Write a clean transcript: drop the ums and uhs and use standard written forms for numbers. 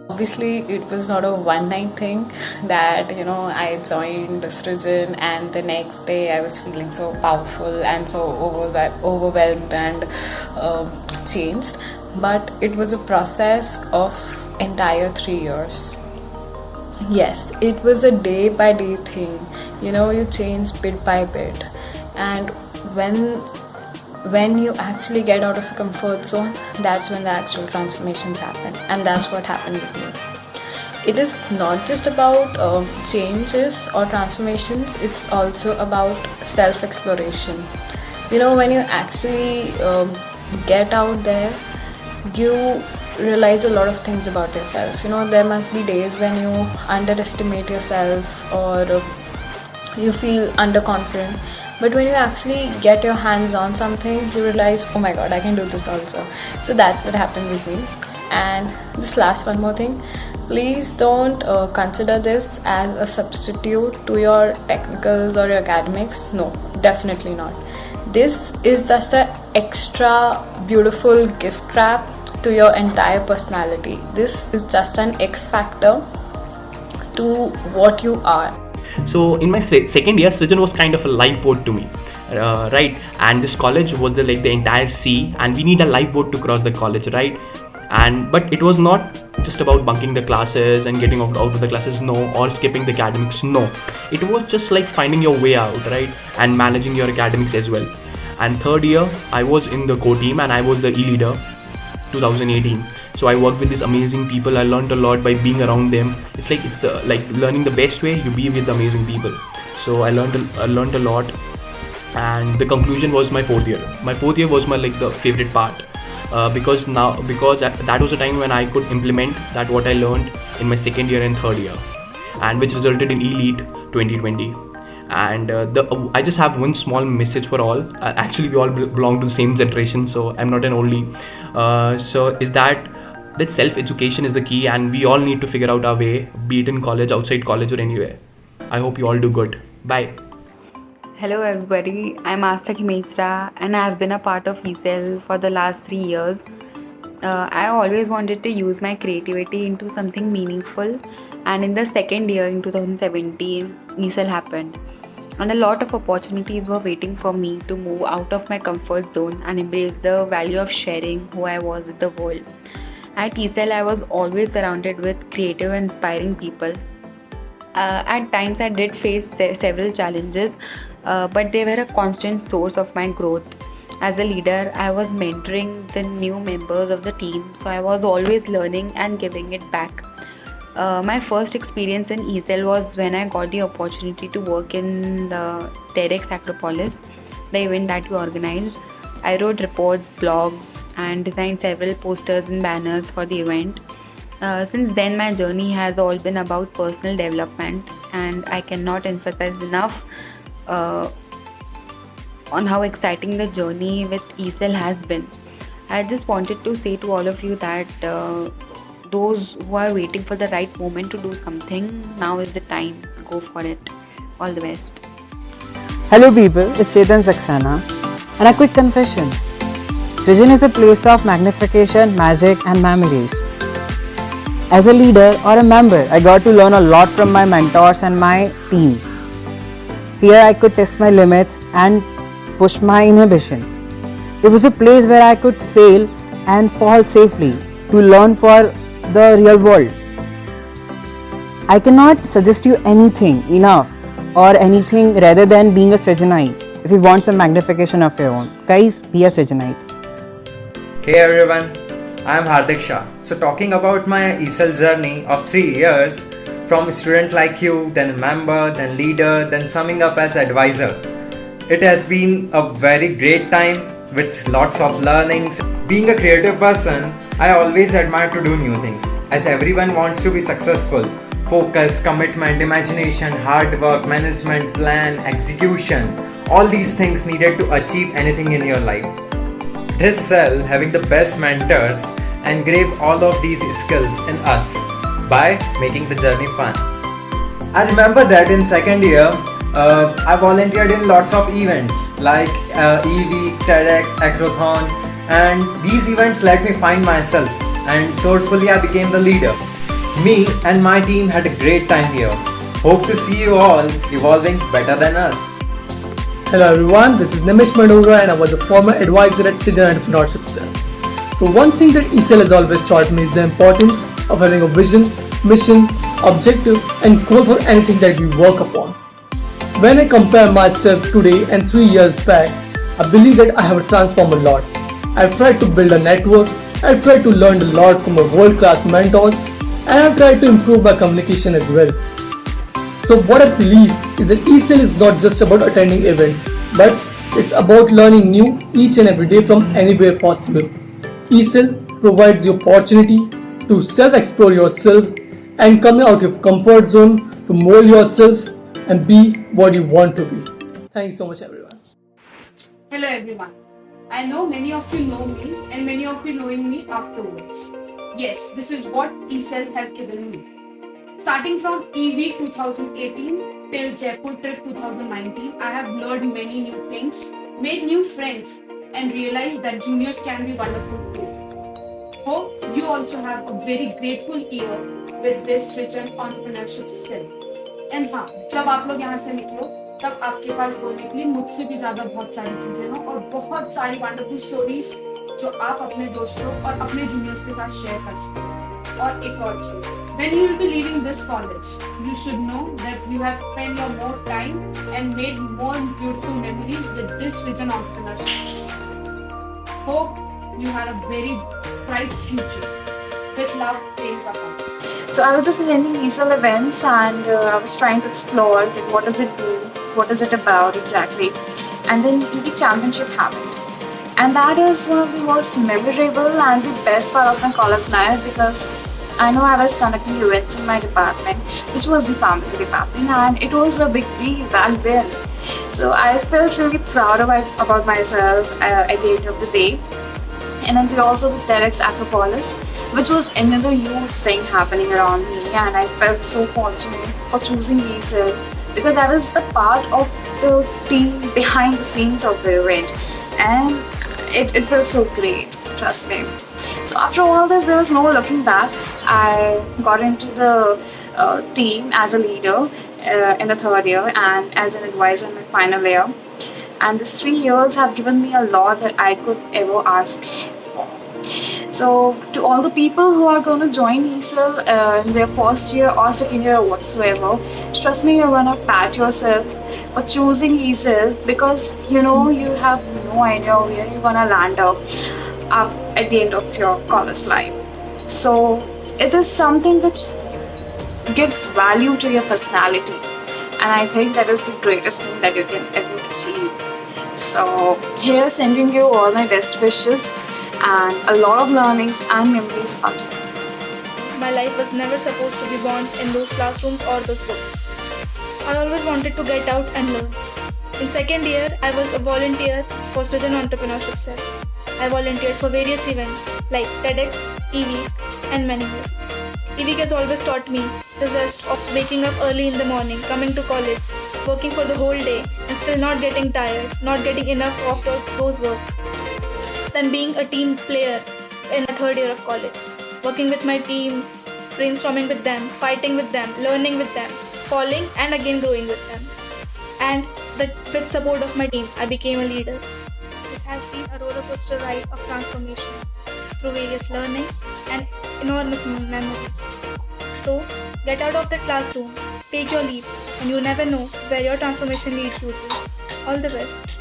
Obviously, it was not a one night thing that I joined Srijan and the next day I was feeling so powerful and so overwhelmed and changed. But it was a process of entire 3 years. Yes, it was a day by day thing. You change bit by bit, and when when you actually get out of your comfort zone, that's when the actual transformations happen, and that's what happened with me. It is not just about changes or transformations, it's also about self exploration. When you actually get out there, you realize a lot of things about yourself. There must be days when you underestimate yourself or you feel underconfident, but when you actually get your hands on something, you realize, oh my god, I can do this also. So that's what happened with me. And just last one more thing, please don't consider this as a substitute to your technicals or your academics. No, definitely not. This is just an extra beautiful gift wrap to your entire personality. This is just an X factor to what you are. So in my second year, Srijan was kind of a lifeboat to me, right? And this college was the entire sea, and we need a lifeboat to cross the college, right? And but it was not just about bunking the classes and getting out of the classes, no, or skipping the academics, no. It was just like finding your way out, right? And managing your academics as well. And third year, I was in the core team and I was the E-leader 2018. So I worked with these amazing people. I learned a lot by being around them. It's like learning the best way, you be with amazing people. So I learned a lot, and the conclusion was my fourth year. My fourth year was my the favorite part, because that was the time when I could implement that what I learned in my second year and third year, and which resulted in Elite 2020. And I just have one small message for all. Actually, we all belong to the same generation, so I'm not an only. So is that self-education is the key, and we all need to figure out our way, be it in college, outside college, or anywhere. I hope you all do good. Bye. Hello everybody, I'm Astha Khimesra and I've been a part of ESL for the last 3 years. I always wanted to use my creativity into something meaningful, and in the second year in 2017, ESL happened. And a lot of opportunities were waiting for me to move out of my comfort zone and embrace the value of sharing who I was with the world. At ESL, I was always surrounded with creative and inspiring people. At times, I did face several challenges, but they were a constant source of my growth. As a leader, I was mentoring the new members of the team, so I was always learning and giving it back. My first experience in ESL was when I got the opportunity to work in the TEDx Acropolis, the event that we organized. I wrote reports, blogs, and designed several posters and banners for the event. Since then, my journey has all been about personal development, and I cannot emphasize enough on how exciting the journey with ESL has been. I just wanted to say to all of you that those who are waiting for the right moment to do something, now is the time. Go for it. All the best. Hello people, it's Chetan Saxena, and a quick confession. Srijan is a place of magnification, magic and memories. As a leader or a member, I got to learn a lot from my mentors and my team. Here I could test my limits and push my inhibitions. It was a place where I could fail and fall safely to learn for the real world. I cannot suggest you anything enough or anything rather than being a Srijanite. If you want some magnification of your own, guys, be a Srijanite. Hey everyone, I am Hardik Shah. So talking about my ESL journey of 3 years, from student like you, then member, then leader, then summing up as advisor. It has been a very great time with lots of learnings. Being a creative person, I always admire to do new things, as everyone wants to be successful. Focus, commitment, imagination, hard work, management, plan, execution, all these things needed to achieve anything in your life. This cell, having the best mentors, engrave all of these skills in us by making the journey fun. I remember that in second year, I volunteered in lots of events like EV, TEDx, Acrothon, and these events let me find myself, and sourcefully I became the leader. Me and my team had a great time here. Hope to see you all evolving better than us. Hello everyone, this is Nimish Madura and I was a former advisor at Srijan Entrepreneurship Cell. So one thing that ECL has always taught me is the importance of having a vision, mission, objective and goal for anything that we work upon. When I compare myself today and 3 years back, I believe that I have transformed a lot. I've tried to build a network, I've tried to learn a lot from my world-class mentors and I've tried to improve my communication as well. So what I believe is that ECL is not just about attending events, but it's about learning new each and every day from anywhere possible. ECL provides the opportunity to self-explore yourself and come out of your comfort zone to mold yourself and be what you want to be. Thank you so much everyone. Hello everyone. I know many of you know me and many of you knowing me afterwards. Yes, this is what ECL has given me. Starting from EV 2018 till Jaipur trip 2019, I have learned many new things, made new friends and realized that juniors can be wonderful too. Hope you also have a very grateful year with this Srijan Entrepreneurship Cell. And हाँ, जब आप लोग यहाँ से निकलो तब आपके पास बोलने के लिए मुझसे भी ज़्यादा बहुत सारी चीज़ें हैं और बहुत सारी वंडरफुल स्टोरीज जो आप अपने दोस्तों और अपने जूनियर्स के साथ शेयर कर सकते हो। और एक और चीज़, when you will be leaving this college, you should know that you have spent your more time and made more beautiful memories with this Vision Entrepreneurship. Hope you had a very bright future. With love, Prem Papa. So I was just attending ECL events and I was trying to explore what does it do, what is it about exactly. And then EV Championship happened. And that is one of the most memorable and the best part of my college life because I know I was conducting events in my department, which was the pharmacy department, and it was a big deal back then. So I felt really proud about myself at the end of the day. And then we also did TEDx Acropolis, which was another huge thing happening around me, and I felt so fortunate for choosing ECL because I was the part of the team behind the scenes of the event, and it felt so great, trust me. So after all this, there was no looking back. I got into the team as a leader in the third year and as an advisor in my final year. And these 3 years have given me a lot that I could ever ask for. So to all the people who are going to join ECL in their first year or second year or whatsoever, trust me, you're going to pat yourself for choosing ECL because you know you have no idea where you're going to land up at the end of your college life. So it is something which gives value to your personality, and I think that is the greatest thing that you can ever achieve. So here, sending you all my best wishes and a lot of learnings and memories until. My life was never supposed to be born in those classrooms or those books. I always wanted to get out and learn. In second year, I was a volunteer for Srijan Entrepreneurship Cell. I volunteered for various events like TEDx, EVEEK, and many more. EVEEK has always taught me the zest of waking up early in the morning, coming to college, working for the whole day, and still not getting tired, not getting enough of those work. Then being a team player in the third year of college, working with my team, brainstorming with them, fighting with them, learning with them, falling and again growing with them. And with support of my team, I became a leader. This has been a roller coaster ride of transformation through various learnings and enormous memories. So, get out of the classroom, take your leap, and you never know where your transformation leads you to. All the best.